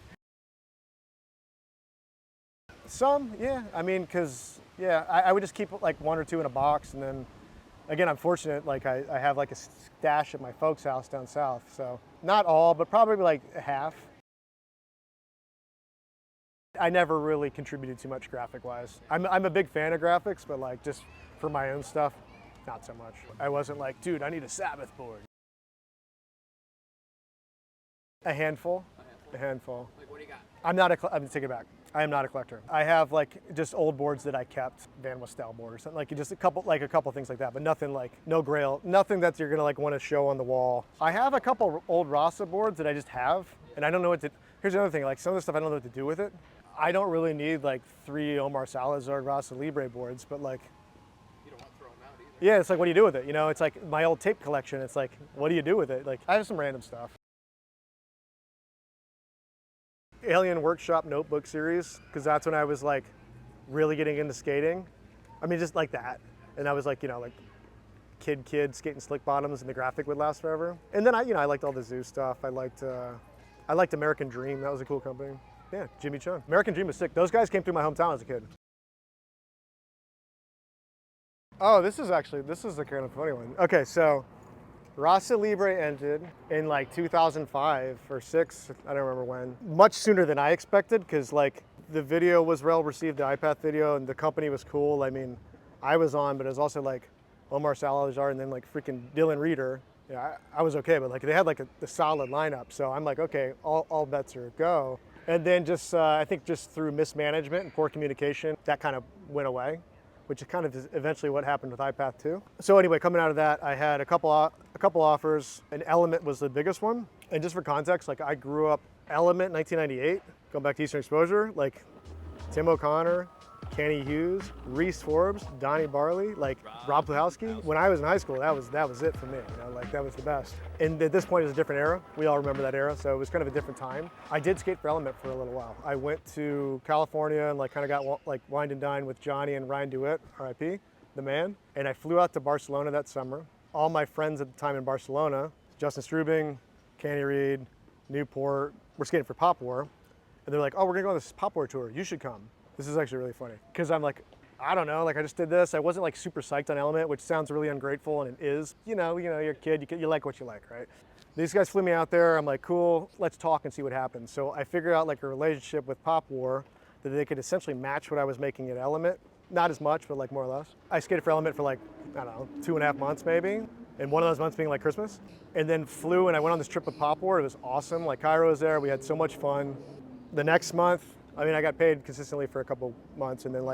Some, yeah, I mean, cause yeah, I would just keep like 1 or 2 in a box, and then again, I'm fortunate, like I have like a stash at my folks' house down south, so not all, but probably like half. I never really contributed too much graphic-wise. I'm a big fan of graphics, but like just for my own stuff, not so much. I wasn't like, dude, I need a Sabbath board. A handful. A handful. Like, what do you got? I'm gonna take it back. I am not a collector. I have like just old boards that I kept, Van Wastel board or something, like just a couple things like that, but nothing like, no grail, nothing that you're gonna like want to show on the wall. I have a couple old Rasa boards that I just have, and I don't know what to, here's the other thing, like some of the stuff I don't know what to do with it. I don't really need like 3 Omar Salazar Rasa Libre boards, but like, You don't want to throw them out either. yeah, it's like, what do you do with it? You know, it's like my old tape collection. It's like, what do you do with it? Like, I have some random stuff. Alien Workshop notebook series, because that's when I was like really getting into skating. I mean, just like that. And I was like, you know, like kid skating slick bottoms, and the graphic would last forever. And then I liked all the Zoo stuff. I liked American Dream. That was a cool company. Yeah, Jimmy Chung. American Dream was sick. Those guys came through my hometown as a kid. Oh, this is a kind of funny one. Okay, so Rasa Libre ended in like 2005 or 6, I don't remember when. Much sooner than I expected, because like the video was well received, the Ipath video, and the company was cool. I mean, I was on, but it was also like Omar Salazar and then like freaking Dylan Reeder. Yeah, I was okay, but like they had like a solid lineup. So I'm like, okay, all bets are go. And then just, I think just through mismanagement and poor communication, that kind of went away, which is kind of eventually what happened with Ipath too. So anyway, coming out of that, I had a couple offers, and Element was the biggest one. And just for context, like I grew up Element 1998, going back to Eastern Exposure, like Tim O'Connor, Kenny Hughes, Reese Forbes, Donnie Barley, like Rob Plahowski. When I was in high school, that was it for me. You know, like that was the best. And at this point, it was a different era. We all remember that era, so it was kind of a different time. I did skate for Element for a little while. I went to California and like kind of got like wined and dined with Johnny and Ryan DeWitt, R.I.P., the man. And I flew out to Barcelona that summer. All my friends at the time in Barcelona, Justin Strubing, Kenny Reed, Newport, were skating for Pop War. And they're like, oh, we're gonna go on this Pop War tour. You should come. This is actually really funny. Because I'm like, I don't know, like I just did this. I wasn't like super psyched on Element, which sounds really ungrateful, and it is. You know, you're a kid, you like what you like, right? These guys flew me out there. I'm like, cool, let's talk and see what happens. So I figured out like a relationship with Pop War that they could essentially match what I was making at Element. Not as much, but like more or less. I skated for Element for like, I don't know, 2.5 months maybe. And one of those months being like Christmas. And then flew and I went on this trip with Pop War. It was awesome. Like Cairo was there, we had so much fun. The next month, I mean, I got paid consistently for a couple months and then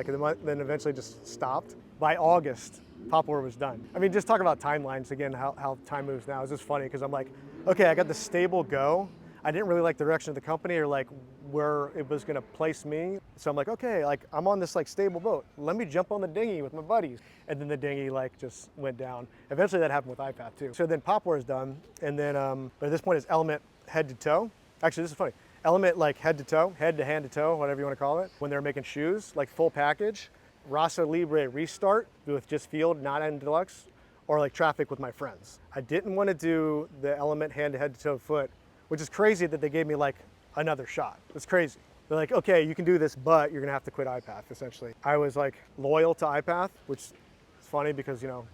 then eventually just stopped. By August, Pop War was done. I mean, just talk about timelines again, how time moves now. It's just funny because I'm like, okay, I got the stable go. I didn't really like the direction of the company or like where it was gonna place me. So I'm like, okay, like I'm on this like stable boat. Let me jump on the dinghy with my buddies. And then the dinghy like just went down. Eventually that happened with Ipath too. So then Pop War is done. And then, but at this point it's Element head to toe. Actually, this is funny. Element like head to toe, head to hand to toe, whatever you want to call it. When they're making shoes, like full package, Rasa Libre Restart with just field, not end deluxe, or like Traffic with my friends. I didn't want to do the Element hand to toe foot, which is crazy that they gave me like another shot. It's crazy. They're like, okay, you can do this, but you're gonna have to quit Ipath, essentially. I was like loyal to Ipath, which is funny because, you know,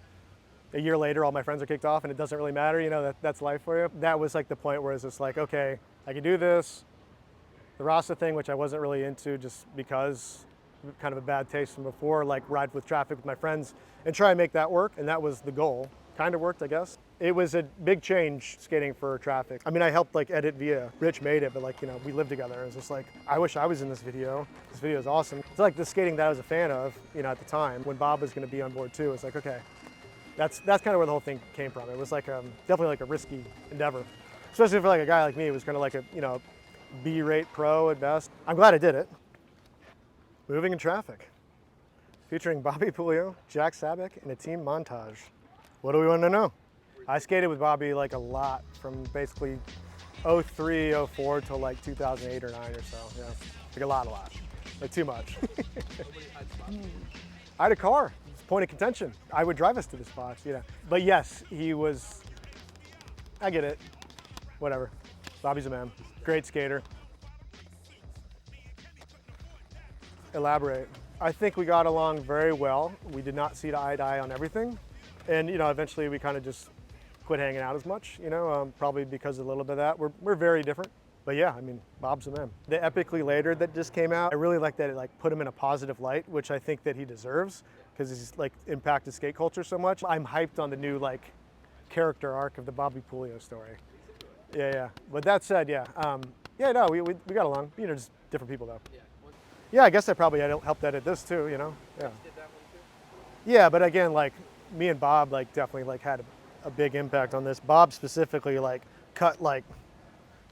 a year later, all my friends are kicked off and it doesn't really matter, you know, that's life for you. That was like the point where it's just like, okay, I can do this. The Rasa thing, which I wasn't really into just because kind of a bad taste from before, like ride with Traffic with my friends and try and make that work. And that was the goal. Kind of worked, I guess. It was a big change skating for Traffic. I mean, I helped like edit via, Rich made it, but like, you know, we lived together. It was just like, I wish I was in this video. This video is awesome. It's like the skating that I was a fan of, you know, at the time when Bob was gonna be on board too. It's like, okay, that's kind of where the whole thing came from. It was like definitely like a risky endeavor, especially for like a guy like me. It was kind of like a, you know, B-rate pro at best. I'm glad I did it. Moving in Traffic, featuring Bobby Puglio, Jack Sabback, and a team montage. What do we want to know? I skated with Bobby like a lot from basically 03, 04 till like 2008 or 9 or so. Yeah, like a lot, like too much. I had a car. It's a point of contention. I would drive us to the spots, you know. But yes, he was, I get it, whatever. Bobby's a man, great skater. Elaborate. I think we got along very well. We did not see eye to eye on everything. And, you know, eventually we kind of just quit hanging out as much, you know, probably because of a little bit of that. We're very different. But yeah, I mean, Bob's the man. The Epically Later that just came out, I really like that it like put him in a positive light, which I think that he deserves because he's like impacted skate culture so much. I'm hyped on the new like character arc of the Bobby Puglio story. Yeah. But that said, yeah. No, we got along. You know, just different people though. Yeah, I guess I probably helped edit this too, you know? Yeah. Yeah, but again, like me and Bob like definitely like had a big impact on this. Bob specifically like cut like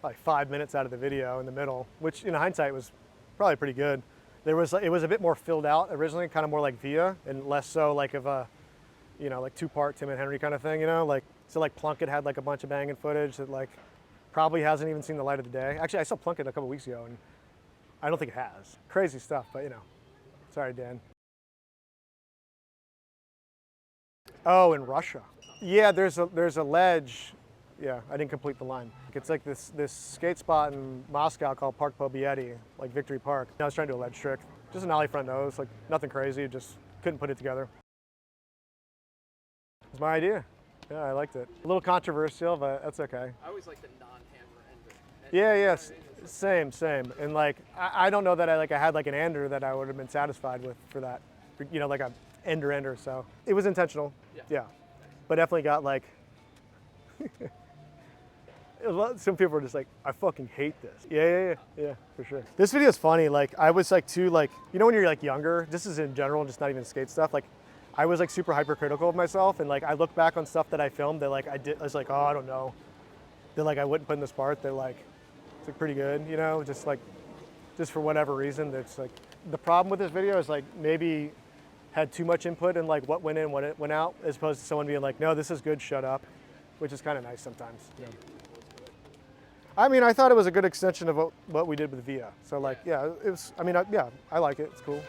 5 minutes out of the video in the middle, which in hindsight was probably pretty good. It was a bit more filled out originally, kind of more like Via and less so like of a, you know, like 2-part Tim and Henry kind of thing, you know? Like, so like Plunkett had like a bunch of banging footage that like probably hasn't even seen the light of the day. Actually, I saw Plunkett a couple weeks ago and I don't think it has. Crazy stuff, but you know, sorry, Dan. Oh, in Russia. Yeah, there's a ledge. Yeah, I didn't complete the line. It's like this skate spot in Moscow called Park Pobiety, like Victory Park. I was trying to do a ledge trick. Just an ollie front nose, like nothing crazy, just couldn't put it together. It was my idea. Yeah, I liked it. A little controversial, but that's okay. I always like the non-hammer ender. Yeah, yes, same. And like, I don't know that I had like an ender that I would have been satisfied with for that, you know, like a ender, so. It was intentional, yeah. But definitely got like, some people were just like, I fucking hate this. Yeah, for sure. This video is funny. Like, I was like too like, you know when you're like younger, this is in general, just not even skate stuff. Like, I was like super hypercritical of myself, and like I look back on stuff that I filmed that like I was like, oh, I don't know. That like I wouldn't put in this part. They're like, it's like pretty good, you know, just for whatever reason. That's like, the problem with this video is like maybe had too much input in like what went in, what it went out, as opposed to someone being like, no, this is good, shut up, which is kind of nice sometimes. You know? I mean, I thought it was a good extension of what we did with Via. So like, yeah, it was, I mean, yeah, I like it, it's cool.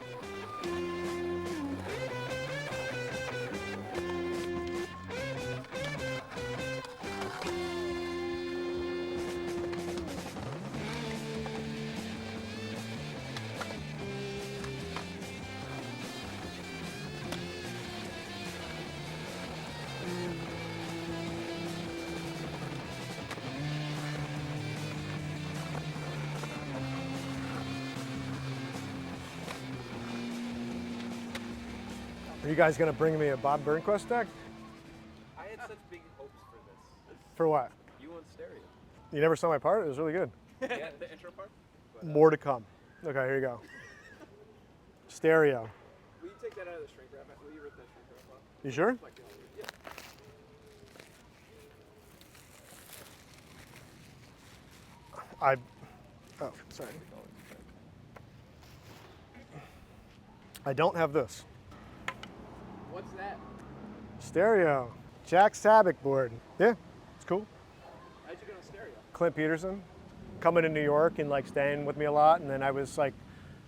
Are you guys gonna bring me a Bob Burnquist deck? I had such big hopes for this. For what? You on stereo. You never saw my part? It was really good. Yeah, the intro part. But, More to come. Okay, here you go. Stereo. will you take that out of the shrink wrap? Will you rip that shrink wrap off? You sure? Like, yeah. Oh, sorry. I don't have this. What's that? Stereo. Jack Sabback board. Yeah, it's cool. How'd you get on stereo? Clint Peterson coming to New York and like staying with me a lot, and then I was like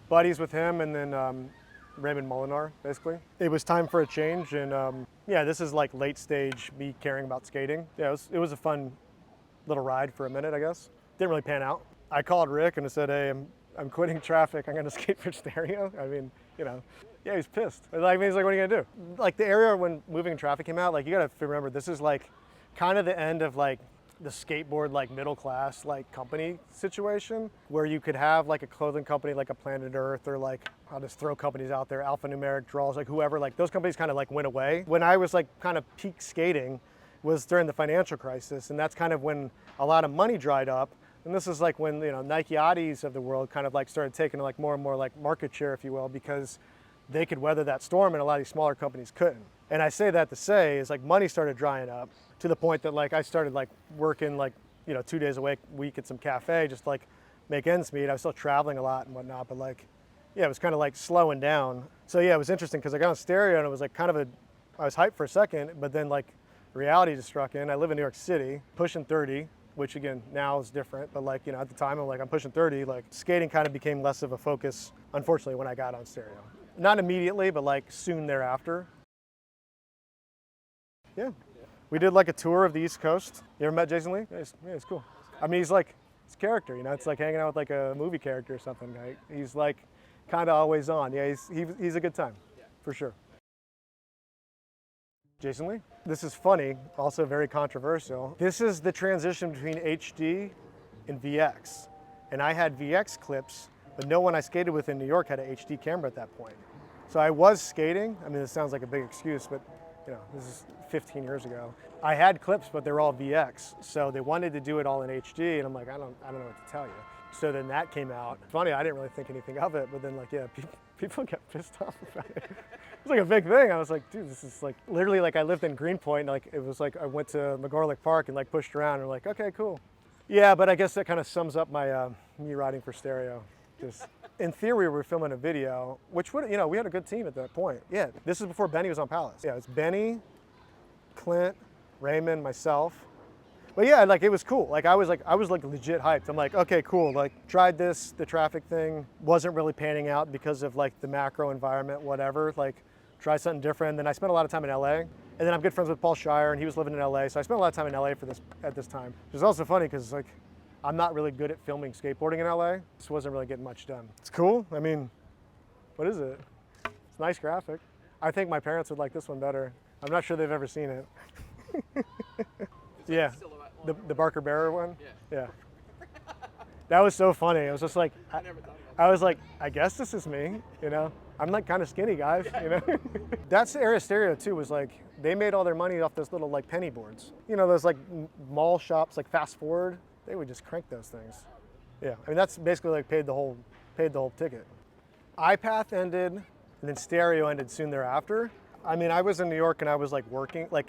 buddies with him, and then Raymond Molinar, basically. It was time for a change, and yeah, this is like late stage me caring about skating. Yeah, it was a fun little ride for a minute, I guess. Didn't really pan out. I called Rick and I said, hey, I'm quitting traffic. I'm gonna skate for stereo. I mean, you know, yeah, he's pissed. Like, he's like, what are you gonna do? Like the area when Moving in Traffic came out, like you gotta remember, this is like kind of the end of like the skateboard, like middle class, like company situation where you could have like a clothing company, like a Planet Earth, or like, I'll just throw companies out there, Alphanumeric, Draws, like whoever, like those companies kind of like went away. When I was like kind of peak skating was during the financial crisis. And that's kind of when a lot of money dried up. And this is like when, you know, Nike Adis of the world kind of like started taking like more and more like market share, if you will, because they could weather that storm and a lot of these smaller companies couldn't. And I say that to say is like money started drying up to the point that like I started like working like, you know, 2 days a week at some cafe, just like make ends meet. I was still traveling a lot and whatnot, but like, yeah, it was kind of like slowing down. So yeah, it was interesting because I got on stereo and it was like kind of I was hyped for a second, but then like reality just struck in. I live in New York City, pushing 30. Which again, now is different, but like, you know, at the time I'm pushing 30, like skating kind of became less of a focus, unfortunately, when I got on stereo. Not immediately, but like soon thereafter. Yeah. We did like a tour of the East Coast. You ever met Jason Lee? Yeah, he's cool. I mean, he's like, it's character, you know, it's like hanging out with like a movie character or something. Right? He's like kind of always on. Yeah, he's a good time, for sure. Jason Lee? This is funny, also very controversial. This is the transition between HD and VX. And I had VX clips, but no one I skated with in New York had an HD camera at that point. So I was skating. I mean, this sounds like a big excuse, but you know, this is 15 years ago. I had clips, but they were all VX. So they wanted to do it all in HD, and I'm like, I don't know what to tell you. So then that came out. Funny, I didn't really think anything of it, but then like, yeah, people get pissed off about it. It was like a big thing. I was like, dude, this is like, literally like I lived in Greenpoint, and like, it was like I went to McGorlick Park and like pushed around and like, okay, cool. Yeah, but I guess that kind of sums up my, me riding for stereo. Just, in theory, we were filming a video, which would, you know, we had a good team at that point. Yeah, this is before Benny was on Palace. Yeah, it's Benny, Clint, Raymond, myself. But yeah, like it was cool. Like I was legit hyped. I'm like, okay, cool. Like tried this, the traffic thing wasn't really panning out because of like the macro environment, whatever. Like try something different. And then I spent a lot of time in LA. And then I'm good friends with Paul Shire, and he was living in LA. So I spent a lot of time in LA at this time. Which is also funny because like I'm not really good at filming skateboarding in LA. Just wasn't really getting much done. It's cool. I mean, what is it? It's a nice graphic. I think my parents would like this one better. I'm not sure they've ever seen it. Yeah. The Barker Bearer one? Yeah. That was so funny. It was just like, I was like, I guess this is me, you know? I'm like kind of skinny, guys, you know? That's the area stereo too, was like, they made all their money off those little like penny boards. You know, those like mall shops, like Fast Forward, they would just crank those things. Yeah, I mean, that's basically like paid the whole ticket. Ipath ended, and then stereo ended soon thereafter. I mean, I was in New York and I was like working, like,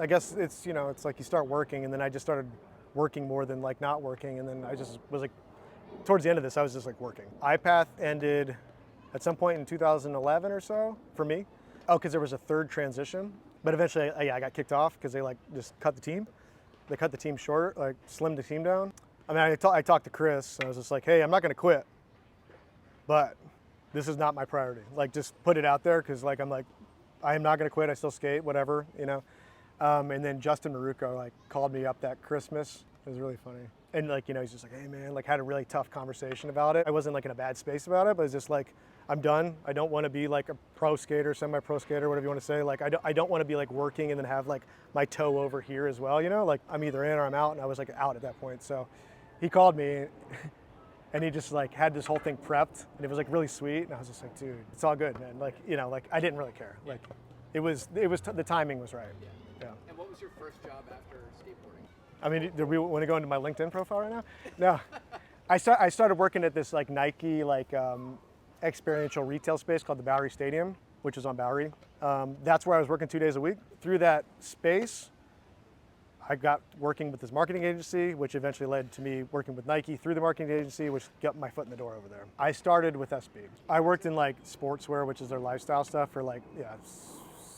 I guess it's, you know, it's like you start working, and then I just started working more than like not working, and then I just was like, towards the end of this, I was just like working. Ipath ended at some point in 2011 or so for me. Oh, because there was a third transition. But eventually, yeah, I got kicked off because they like just cut the team. They cut the team short, like slimmed the team down. I mean, I talked to Chris, and I was just like, hey, I'm not going to quit, but this is not my priority. Like, just put it out there because like I am not going to quit. I still skate, whatever, you know. And then Justin Maruco like called me up that Christmas. It was really funny. And like, you know, he's just like, hey man, like had a really tough conversation about it. I wasn't like in a bad space about it, but it's just like, I'm done. I don't want to be like a pro skater, semi-pro skater, whatever you want to say. Like, I don't want to be like working and then have like my toe over here as well, you know? Like, I'm either in or I'm out, and I was like out at that point. So he called me and he just like had this whole thing prepped, and it was like really sweet. And I was just like, dude, it's all good, man. Like, you know, like I didn't really care. Like, it was the timing was right. Yeah. And what was your first job after skateboarding? I mean, do we want to go into my LinkedIn profile right now? No. I started working at this like Nike like experiential retail space called the Bowery Stadium, which is on Bowery. That's where I was working 2 days a week. Through that space, I got working with this marketing agency, which eventually led to me working with Nike through the marketing agency, which got my foot in the door over there. I started with SB. I worked in like sportswear, which is their lifestyle stuff, for like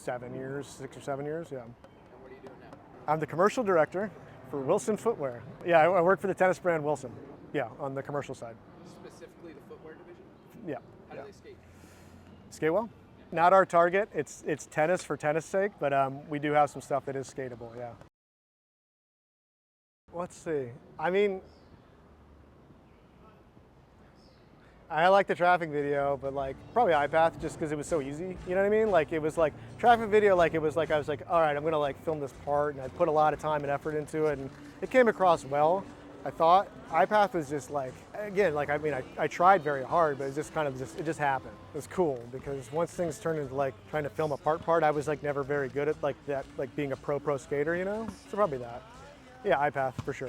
7 years, 6 or 7 years, yeah. And what are you doing now? I'm the commercial director for Wilson Footwear. Yeah, I work for the tennis brand Wilson. Yeah, on the commercial side. Specifically the footwear division? Yeah. How yeah. do they skate? Skate well. Not our target. It's tennis for tennis sake, but we do have some stuff that is skatable. Yeah. Let's see. I mean, I like the traffic video, but like probably Ipath just because it was so easy. You know what I mean? Like it was like traffic video. Like it was like I was like, all right, I'm gonna like film this part, and I put a lot of time and effort into it, and it came across well. I thought Ipath was just like, again, like I mean, I tried very hard, but it just kind of it just happened. It was cool because once things turned into like trying to film a part, I was like never very good at like that, like being a pro skater, you know. So probably that. Yeah, Ipath for sure.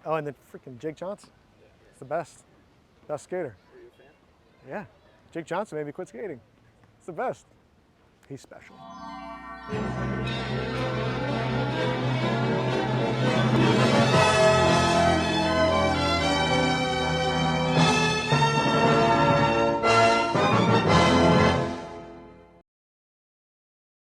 Oh, and then freaking Jake Johnson. It's the best skater. Were you a fan? Yeah, Jake Johnson made me quit skating. It's the best. He's special.